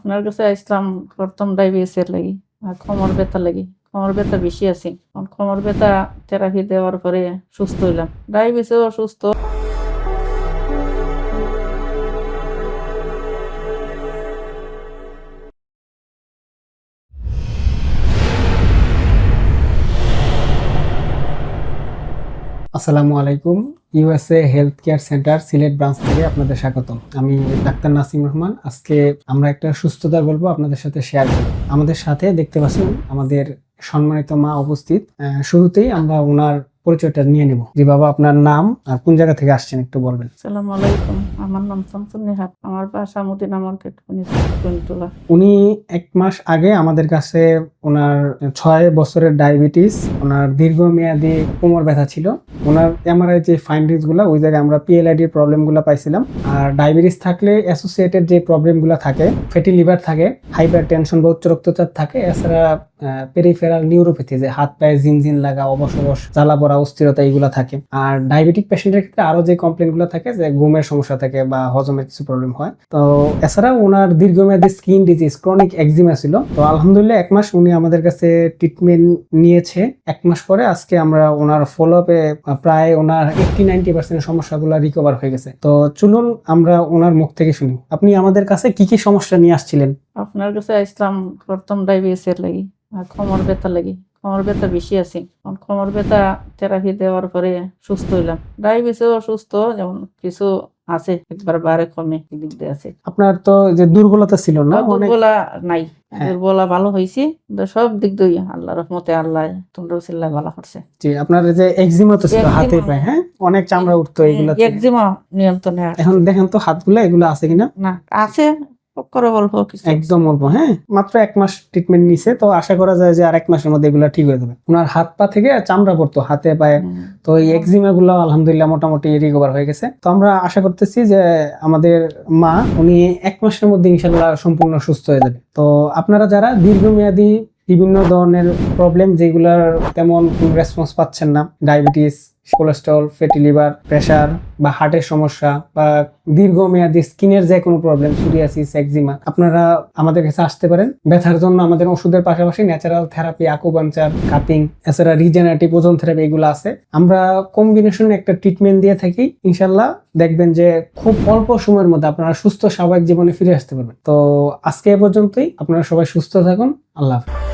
আপনার কাছে আসলাম প্রথম ডায়াবেটিসের লাগি আর কোমর ব্যথা লাগি। কোমর ব্যথা বেশি আছে। কোমর ব্যথা থেরাপি দেওয়ার পরে সুস্থ হইলাম। ডায়াবেটিসও অসুস্থ। আসসালামু আলাইকুম। USA health care centre Sylhet branch থেকে আপনাদের স্বাগতম। আমি ডাক্তার নাসিম রহমান। আজকে আমরা একটা সুস্থতার গল্প আপনাদের সাথে শেয়ার করব। আমাদের সাথে দেখতে পাচ্ছেন আমাদের সম্মানিত মা উপস্থিত। শুরুতেই আমরা ওনার পরিচয়টা নিয়ে নেব। জি বাবা, আপনার নাম আর কোন জায়গা থেকে আসছেন একটু বলবেন। আসসালামু আলাইকুম, আমার নাম শামসুন নেহাত। আমার বাসা মদিনা মার্কেট কুইন্টুলা। উনি 1 মাস আগে আমাদের কাছে ওনার 6 বছরের ডায়াবেটিস, ওনার দীর্ঘমেয়াদী কোমর ব্যথা ছিল। ওনার এমআরআই যে ফাইন্ডিংস গুলা, ওই জায়গায় আমরা পিএলআইডির প্রবলেম গুলা পাইছিলাম। আর ডায়াবেটিস থাকলে অ্যাসোসিয়েটেড যে প্রবলেম গুলা থাকে, ফ্যাটি লিভার থাকে, হাইপার টেনশন বা উচ্চ রক্তচাপ থাকে, এছাড়া পেরিফেরাল নিউরোপ্যাথি, যে হাত পায়ে জিনজিন লাগা, অবশ জ্বালা পড়া, অস্থিরতা, এইগুলা থাকে। আর ডায়াবেটিক পেশেন্টের ক্ষেত্রে আরো যে কমপ্লেন গুলো থাকে, যে ঘুমের সমস্যা থাকে বা হজমের কিছু প্রবলেম হয়। তো এছাড়াও ওনার দীর্ঘমেয়াদী স্কিন ডিজিজ, ক্রনিক একজিমা ছিল। তো আলহামদুলিল্লাহ 1 মাস উনি আমাদের কাছে ট্রিটমেন্ট নিয়েছে। 1 মাস পরে আজকে আমরা ওনার ফলো আপে প্রায় ওনার 80-90% সমস্যাগুলো রিকভার হয়ে গেছে। তো চলুন আমরা ওনার মুখ থেকে শুনি, আপনি আমাদের কাছে কি কি সমস্যা নিয়ে আসছিলেন। আপনার কাছে আসলাম প্রথম ডায়াবেটিসের লাগি আর কোমর ব্যথা লাগি। কোমর ব্যথা বেশি আছে। কোমর ব্যথা থেরাপি দেওয়ার পরে সুস্থ হইলাম। ডায়াবেটিসও অসুস্থ, যেমন কিছু আছে, একবার বারে কমে এদিক দিয়ে আছে। আপনার তো যে দুর্বলতা ছিল না, অনেক দুর্বলা নাই, হ্যাঁ। দুর্বলা ভালো হয়েছি। সব দিক দিয়ে আল্লাহ রহমতে আল্লাহ তোমরা চিল্লা ভালো করছে। জি, আপনার যে একজিমা তো ছিল হাতে পায়ে, হ্যাঁ, অনেক চামড়া উঠতো এগুলা। একজিমা নিয়ন্ত্রণে আছে। এখন দেখেন তো হাতগুলো, এগুলো আছে কিনা? না, আছে, করে অল্প কিছু। একদম অল্প। হ্যাঁ, মাত্র 1 মাস ট্রিটমেন্ট নিছে, তো আশা করা যায় যে আর 1 মাসের মধ্যে এগুলো ঠিক হয়ে যাবে। ওনার হাত পা থেকে চামড়া পড়তো হাতে পায়ে, তো এই একজিমা গুলো আলহামদুলিল্লাহ মোটামুটি রিকভার হয়ে গেছে। তো আমরা আশা করতেছি যে আমাদের মা, উনি 1 মাসের মধ্যে ইনশাল্লাহ সম্পূর্ণ সুস্থ হয়ে যাবে। তো আপনারা যারা দীর্ঘমেয়াদী বিভিন্ন ধরনের প্রবলেম, যেগুলোর তেমন কোনো রেসপন্স পাচ্ছেন না, diabetes, cholesterol, fatty liver, pressure বা হার্টের সমস্যা, বা দীর্ঘমেয়াদী স্কিনের যে কোনো প্রবলেম, সোরিয়াসিস, একজিমা, আপনারা আমাদের কাছে আসতে পারেন। ব্যথার জন্য আমাদের ওষুধের পাশাপাশি ন্যাচারাল থেরাপি, আকুপাঞ্চার, কাপিং, এছাড়া রিজেনারেটিভ ওজন থেরাপি, এগুলো আছে। আমরা কম্বিনেশনে একটা ট্রিটমেন্ট দিয়ে থাকি। ইনশাল্লাহ দেখবেন যে খুব অল্প সময়ের মধ্যে আপনারা সুস্থ স্বাভাবিক জীবনে ফিরে আসতে পারবেন। তো আজকে এ পর্যন্তই। আপনারা সবাই সুস্থ থাকুন। আল্লাহ হাফেজ।